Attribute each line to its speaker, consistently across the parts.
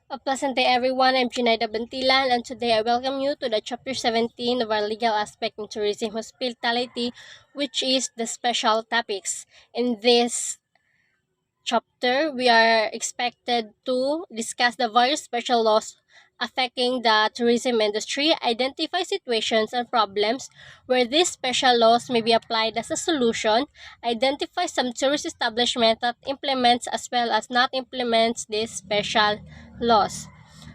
Speaker 1: A pleasant day, everyone. I'm Zenaida Bantilan, and today I welcome you to the Chapter 17 of our legal aspect in tourism hospitality, which is the special topics. In this chapter, we are expected to discuss the various special laws affecting the tourism industry, identify situations and problems where these special laws may be applied as a solution, identify some tourist establishment that implements as well as not implements these special laws.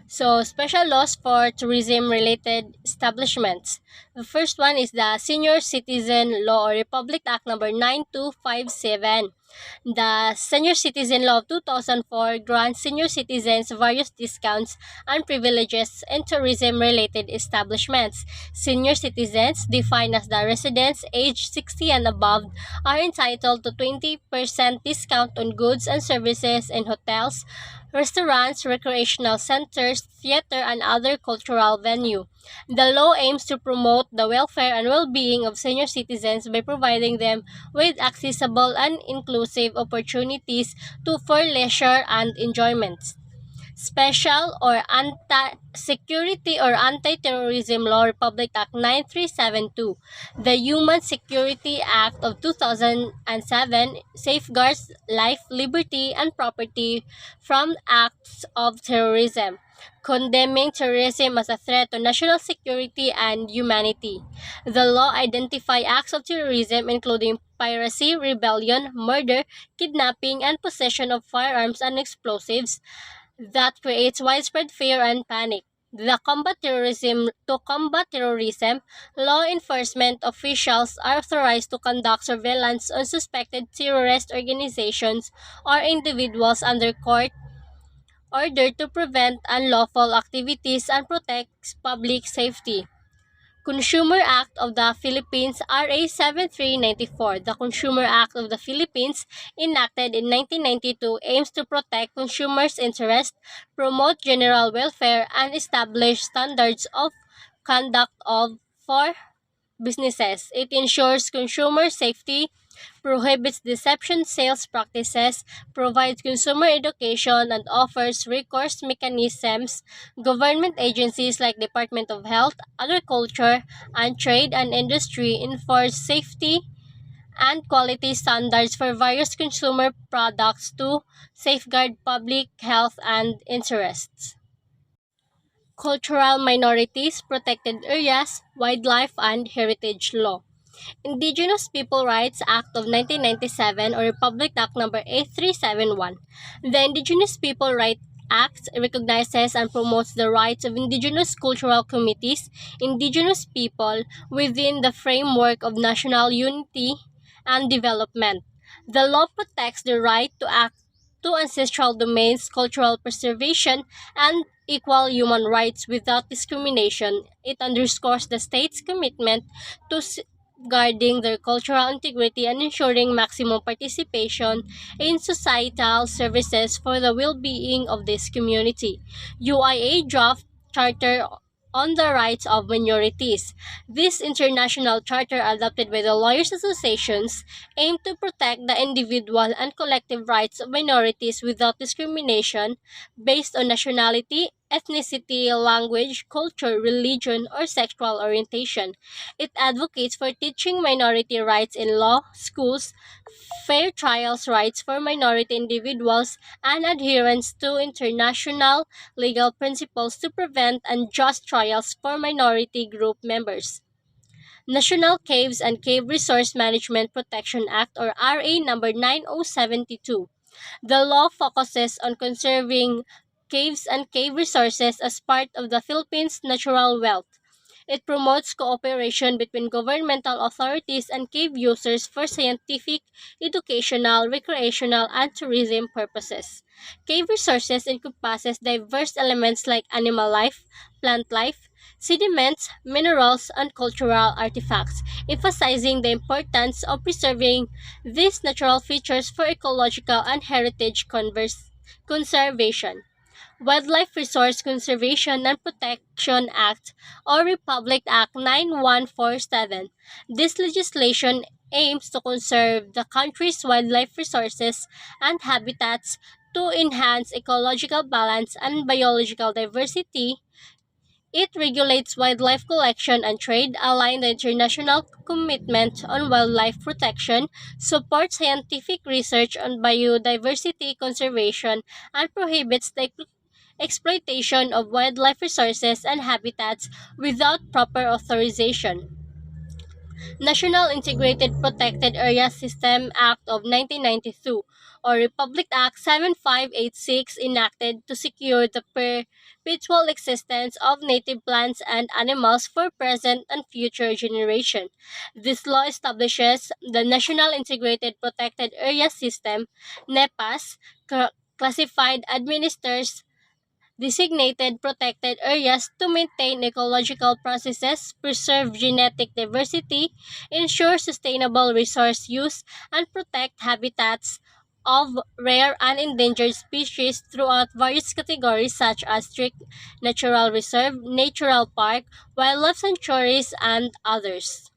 Speaker 1: So, special laws for tourism related establishments. The first one is the Senior Citizen Law or Republic Act number 9257. The Senior Citizen Law of 2004 grants senior citizens various discounts and privileges in tourism-related establishments. Senior citizens, defined as the residents aged 60 and above, are entitled to 20% discount on goods and services in hotels, restaurants, recreational centers, theater, and other cultural venues. The law aims to promote the welfare and well-being of senior citizens by providing them with accessible and inclusive opportunities for leisure and enjoyment. Special or Anti-Security or Anti-Terrorism Law Republic Act 9372. The Human Security Act of 2007 safeguards life, liberty, and property from acts of terrorism, condemning terrorism as a threat to national security and humanity. The law identifies acts of terrorism including piracy, rebellion, murder, kidnapping, and possession of firearms and explosives that creates widespread fear and panic. To combat terrorism, law enforcement officials are authorized to conduct surveillance on suspected terrorist organizations or individuals under court order to prevent unlawful activities and protect public safety. Consumer Act of the Philippines RA 7394. The Consumer Act of the Philippines, enacted in 1992, aims to protect consumers' interests, promote general welfare, and establish standards of conduct for businesses. It ensures consumer safety, prohibits deception sales practices, provides consumer education, and offers recourse mechanisms. Government agencies like Department of Health, Agriculture, and Trade and Industry enforce safety and quality standards for various consumer products to safeguard public health and interests. Cultural minorities, protected areas, wildlife, and heritage law. Indigenous People Rights Act of 1997 or Republic Act number 8371. The Indigenous People Rights Act recognizes and promotes the rights of indigenous cultural communities, indigenous people within the framework of national unity and development. The law protects the right to ancestral domains, cultural preservation, and equal human rights without discrimination. It underscores the state's commitment to guarding their cultural integrity and ensuring maximum participation in societal services for the well-being of this community. UIA draft charter on the rights of minorities. This international charter, adopted by the lawyers' associations, aimed to protect the individual and collective rights of minorities without discrimination based on nationality, ethnicity, language, culture, religion, or sexual orientation. It advocates for teaching minority rights in law, schools, fair trials rights for minority individuals, and adherence to international legal principles to prevent unjust trials for minority group members. National Caves and Cave Resource Management Protection Act or RA number 9072. The law focuses on conserving caves and cave resources as part of the Philippines' natural wealth. It promotes cooperation between governmental authorities and cave users for scientific, educational, recreational, and tourism purposes. Cave resources encompasses diverse elements like animal life, plant life, sediments, minerals, and cultural artifacts, emphasizing the importance of preserving these natural features for ecological and heritage conservation. Wildlife Resource Conservation and Protection Act or Republic Act 9147. This legislation aims to conserve the country's wildlife resources and habitats to enhance ecological balance and biological diversity. It regulates wildlife collection and trade, aligns the international commitment on wildlife protection, supports scientific research on biodiversity conservation, and prohibits the exploitation of wildlife resources and habitats without proper authorization. National Integrated Protected Area System Act of 1992 or Republic Act 7586 enacted to secure the perpetual existence of native plants and animals for present and future generation. This law establishes the National Integrated Protected Area System NEPAS classified administers designated protected areas to maintain ecological processes, preserve genetic diversity, ensure sustainable resource use, and protect habitats of rare and endangered species throughout various categories such as strict natural reserve, natural park, wildlife sanctuaries, and others.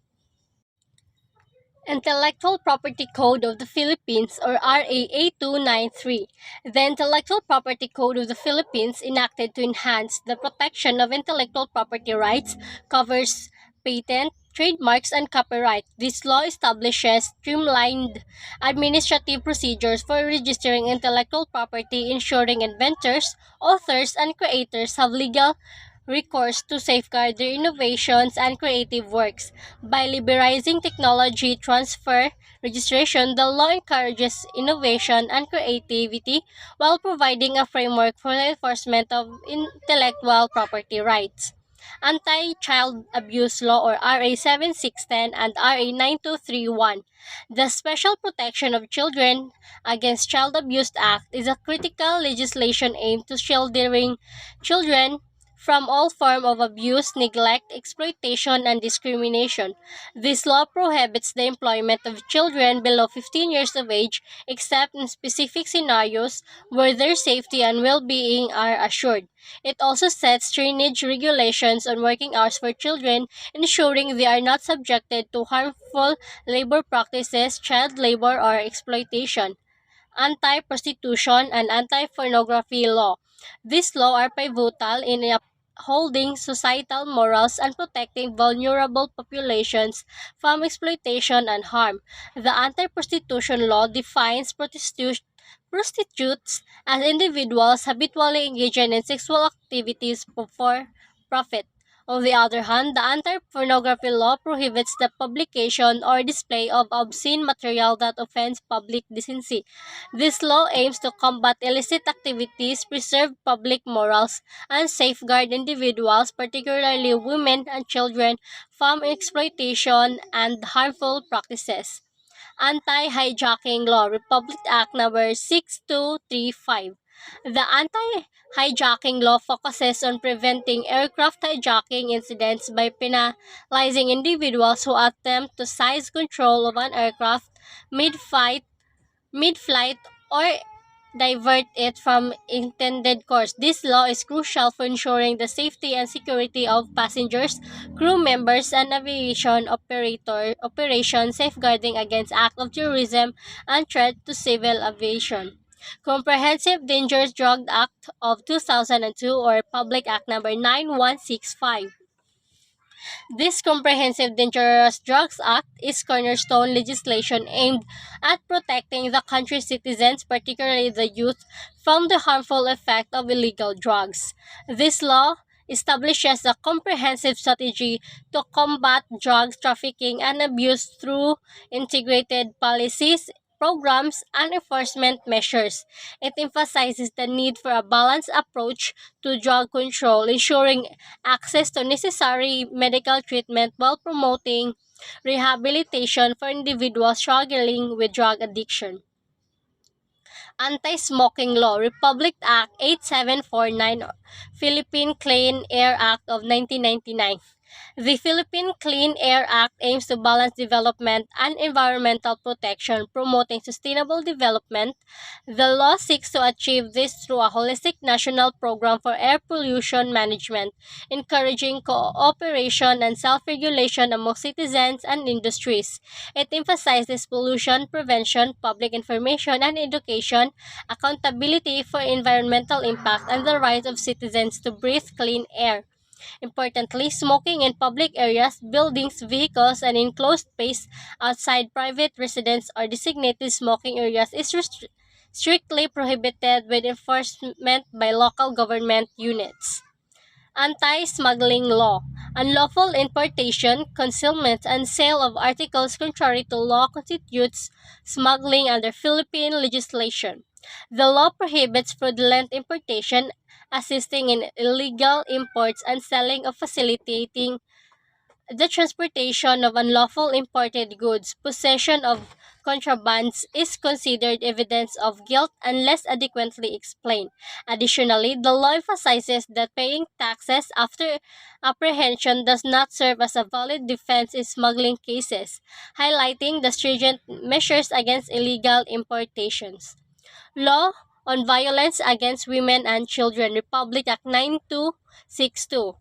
Speaker 1: Intellectual Property Code of the Philippines or RA 293. The Intellectual Property Code of the Philippines, enacted to enhance the protection of intellectual property rights, covers patent, trademarks, and copyright. This law establishes streamlined administrative procedures for registering intellectual property, ensuring inventors, authors, and creators have legal recourse to safeguard their innovations and creative works. By liberalizing technology transfer registration, the law encourages innovation and creativity while providing a framework for the enforcement of intellectual property rights. Anti-Child Abuse Law or RA 7610 and RA 9231. The Special Protection of Children Against Child Abuse Act is a critical legislation aimed to shielding children from all form of abuse, neglect, exploitation, and discrimination. This law prohibits the employment of children below 15 years of age except in specific scenarios where their safety and well-being are assured. It also sets stringent regulations on working hours for children, ensuring they are not subjected to harmful labor practices, child labor, or exploitation. Anti-prostitution and anti-pornography law. These laws are pivotal in upholding societal morals and protecting vulnerable populations from exploitation and harm. The anti-prostitution law defines prostitutes as individuals habitually engaging in sexual activities for profit. On the other hand, the anti-pornography law prohibits the publication or display of obscene material that offends public decency. This law aims to combat illicit activities, preserve public morals, and safeguard individuals, particularly women and children, from exploitation and harmful practices. Anti-Hijacking Law, Republic Act Number 6235. The anti-hijacking law focuses on preventing aircraft hijacking incidents by penalizing individuals who attempt to seize control of an aircraft mid-flight mid-flight or divert it from intended course. This law is crucial for ensuring the safety and security of passengers, crew members, and aviation operations, safeguarding against acts of terrorism and threat to civil aviation. Comprehensive Dangerous Drug Act of 2002 or Public Act number 9165. This Comprehensive Dangerous Drugs Act is cornerstone legislation aimed at protecting the country's citizens, particularly the youth, from the harmful effect of illegal drugs. This law establishes a comprehensive strategy to combat drugs trafficking and abuse through integrated policies, programs, and enforcement measures. It emphasizes the need for a balanced approach to drug control, ensuring access to necessary medical treatment while promoting rehabilitation for individuals struggling with drug addiction. Anti-Smoking Law, Republic Act 8749, Philippine Clean Air Act of 1999. The Philippine Clean Air Act aims to balance development and environmental protection, promoting sustainable development. The law seeks to achieve this through a holistic national program for air pollution management, encouraging cooperation and self-regulation among citizens and industries. It emphasizes pollution prevention, public information and education, accountability for environmental impact, and the right of citizens to breathe clean air. Importantly, smoking in public areas, buildings, vehicles, and in closed space outside private residence or designated smoking areas is strictly prohibited with enforcement by local government units. Anti-smuggling law. Unlawful importation, concealment, and sale of articles contrary to law constitutes smuggling under Philippine legislation. The law prohibits fraudulent importation, assisting in illegal imports, and selling or facilitating the transportation of unlawful imported goods. Possession of contrabands is considered evidence of guilt unless adequately explained. Additionally, the law emphasizes that paying taxes after apprehension does not serve as a valid defense in smuggling cases, highlighting the stringent measures against illegal importations. Law on Violence Against Women and Children, Republic Act 9262,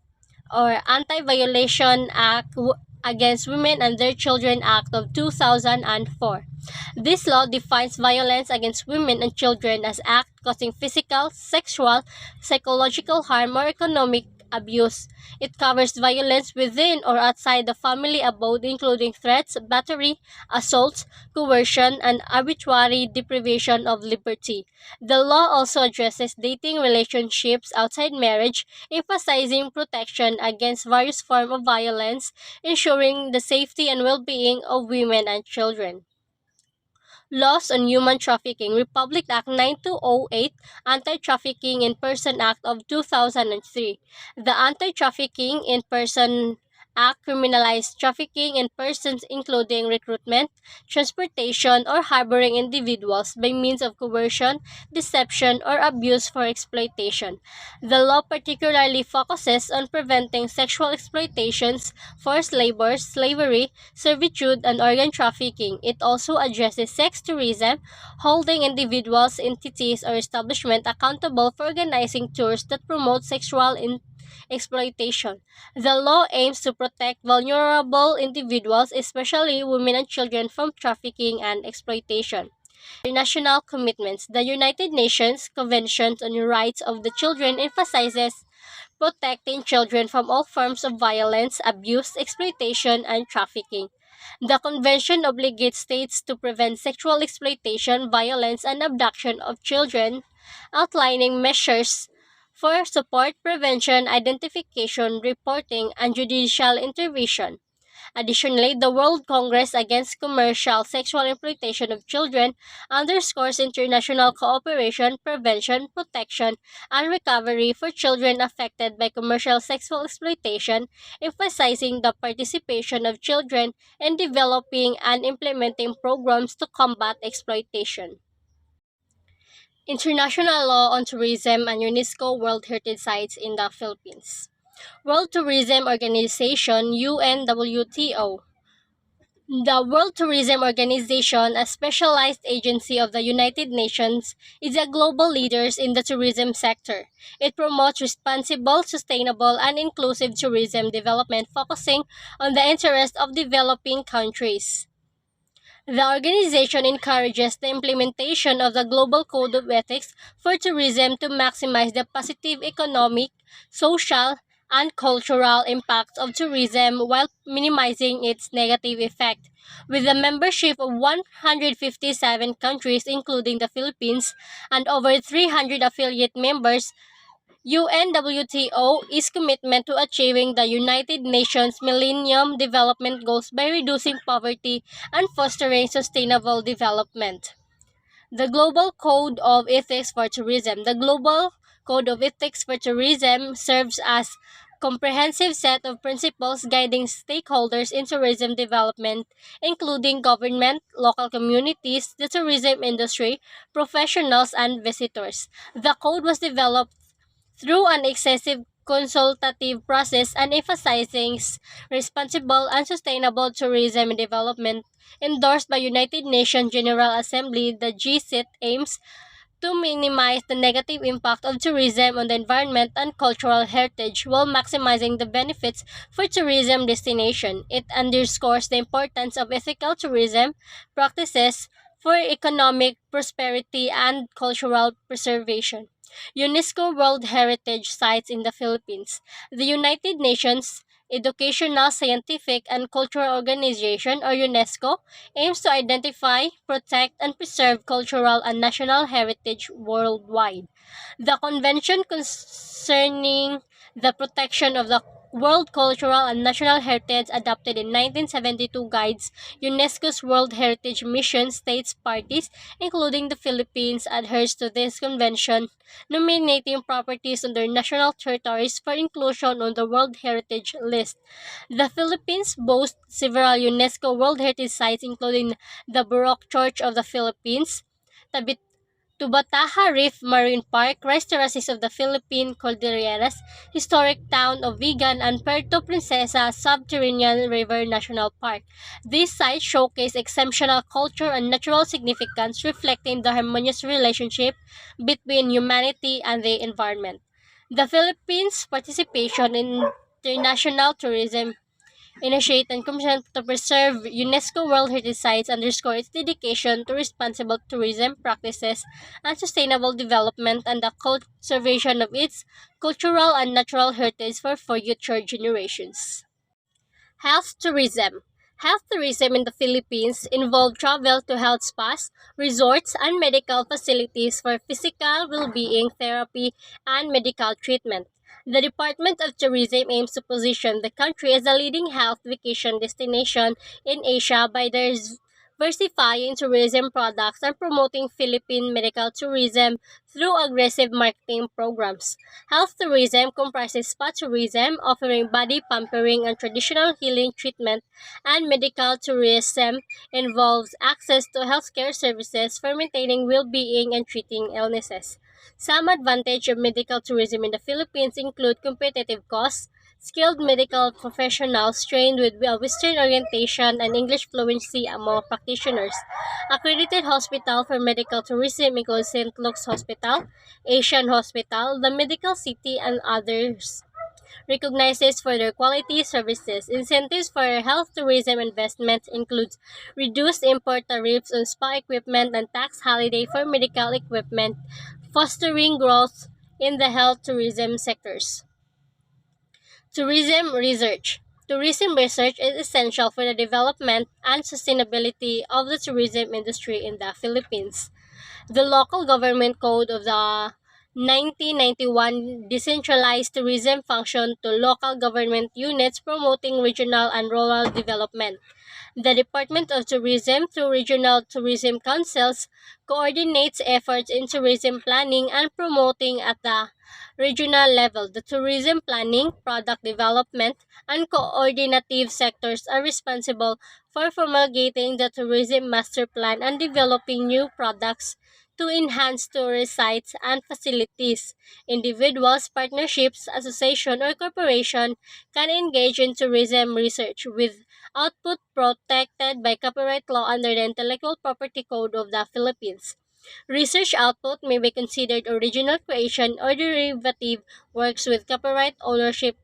Speaker 1: or Anti-Violation Act Against Women and Their Children Act of 2004. This law defines violence against women and children as act causing physical, sexual, psychological harm or economic abuse. It covers violence within or outside the family abode, including threats, battery, assaults, coercion, and arbitrary deprivation of liberty. The law also addresses dating relationships outside marriage, emphasizing protection against various forms of violence, ensuring the safety and well-being of women and children. Laws on Human Trafficking, Republic Act 9208, Anti-Trafficking in Person Act of 2003. The Anti-Trafficking in Person Act criminalized trafficking in persons, including recruitment, transportation, or harboring individuals by means of coercion, deception, or abuse for exploitation. The law particularly focuses on preventing sexual exploitations, forced labor, slavery, servitude, and organ trafficking. It also addresses sex tourism, holding individuals, entities, or establishments accountable for organizing tours that promote sexual exploitation. The law aims to protect vulnerable individuals, especially women and children, from trafficking and exploitation. International commitments. The United Nations Convention on the Rights of the Children emphasizes protecting children from all forms of violence, abuse, exploitation, and trafficking. The convention obligates states to prevent sexual exploitation, violence, and abduction of children, outlining measures for support, prevention, identification, reporting, and judicial intervention. Additionally, the World Congress Against Commercial Sexual Exploitation of Children underscores international cooperation, prevention, protection, and recovery for children affected by commercial sexual exploitation, emphasizing the participation of children in developing and implementing programs to combat exploitation. International Law on Tourism and UNESCO World Heritage Sites in the Philippines. World Tourism Organization UNWTO. The World Tourism Organization, a specialized agency of the United Nations, is a global leader in the tourism sector. It promotes responsible, sustainable, and inclusive tourism development, focusing on the interests of developing countries. The organization encourages the implementation of the Global Code of Ethics for Tourism to maximize the positive economic, social, and cultural impacts of tourism while minimizing its negative effect. With a membership of 157 countries, including the Philippines, and over 300 affiliate members, UNWTO is commitment to achieving the United Nations Millennium Development Goals by reducing poverty and fostering sustainable development. The Global Code of Ethics for Tourism. The Global Code of Ethics for Tourism serves as comprehensive set of principles guiding stakeholders in tourism development, including government, local communities, the tourism industry, professionals, and visitors. The code was developed through an excessive consultative process and emphasizing responsible and sustainable tourism and development. Endorsed by United Nations General Assembly, the GSIT aims to minimize the negative impact of tourism on the environment and cultural heritage while maximizing the benefits for tourism destination. It underscores the importance of ethical tourism practices for economic prosperity and cultural preservation. UNESCO World Heritage Sites in the Philippines. The United Nations Educational, Scientific, and Cultural Organization, or UNESCO, aims to identify, protect, and preserve cultural and national heritage worldwide. The Convention concerning the protection of the World Cultural and National Heritage, adopted in 1972, guides UNESCO's World Heritage Mission. States parties, including the Philippines, adheres to this convention, nominating properties on their national territories for inclusion on the World Heritage List. The Philippines boasts several UNESCO World Heritage Sites, including the Baroque Church of the Philippines, Tabit Tubataha Reef Marine Park, Rice Terraces of the Philippine Cordilleras, historic town of Vigan, and Puerto Princesa Subterranean River National Park. These sites showcase exceptional culture and natural significance, reflecting the harmonious relationship between humanity and the environment. The Philippines' participation in international tourism initiate and commission to preserve UNESCO World Heritage Sites underscore its dedication to responsible tourism practices and sustainable development and the conservation of its cultural and natural heritage for future generations. Health tourism. Health tourism in the Philippines involve travel to health spas, resorts, and medical facilities for physical well-being, therapy, and medical treatment. The Department of Tourism aims to position the country as a leading health vacation destination in Asia by diversifying tourism products and promoting Philippine medical tourism through aggressive marketing programs. Health tourism comprises spa tourism, offering body pampering and traditional healing treatment, and medical tourism involves access to healthcare services for maintaining well-being and treating illnesses. Some advantages of medical tourism in the Philippines include competitive costs, skilled medical professionals trained with Western orientation and English fluency among practitioners. Accredited hospital for medical tourism includes St. Luke's Hospital, Asian Hospital, the Medical City, and others. Recognizes for their quality services. Incentives for health tourism investments includes reduced import tariffs on spa equipment and tax holiday for medical equipment, fostering growth in the health tourism sectors. Tourism research. Tourism research is essential for the development and sustainability of the tourism industry in the Philippines. The Local Government Code of the 1991 decentralized tourism function to local government units promoting regional and rural development. The Department of Tourism, through regional tourism councils, coordinates efforts in tourism planning and promoting at the regional level. The tourism planning, product development, and coordinative sectors are responsible for promulgating the tourism master plan and developing new products to enhance tourist sites and facilities. Individuals, partnerships, association, or corporation can engage in tourism research with output protected by copyright law under the Intellectual Property Code of the Philippines. Research output may be considered original creation or derivative works with copyright ownership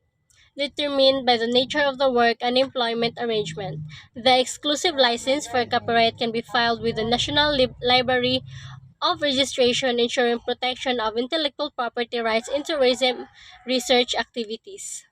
Speaker 1: determined by the nature of the work and employment arrangement. The exclusive license for copyright can be filed with the National Library of Registration, ensuring protection of intellectual property rights in tourism research activities.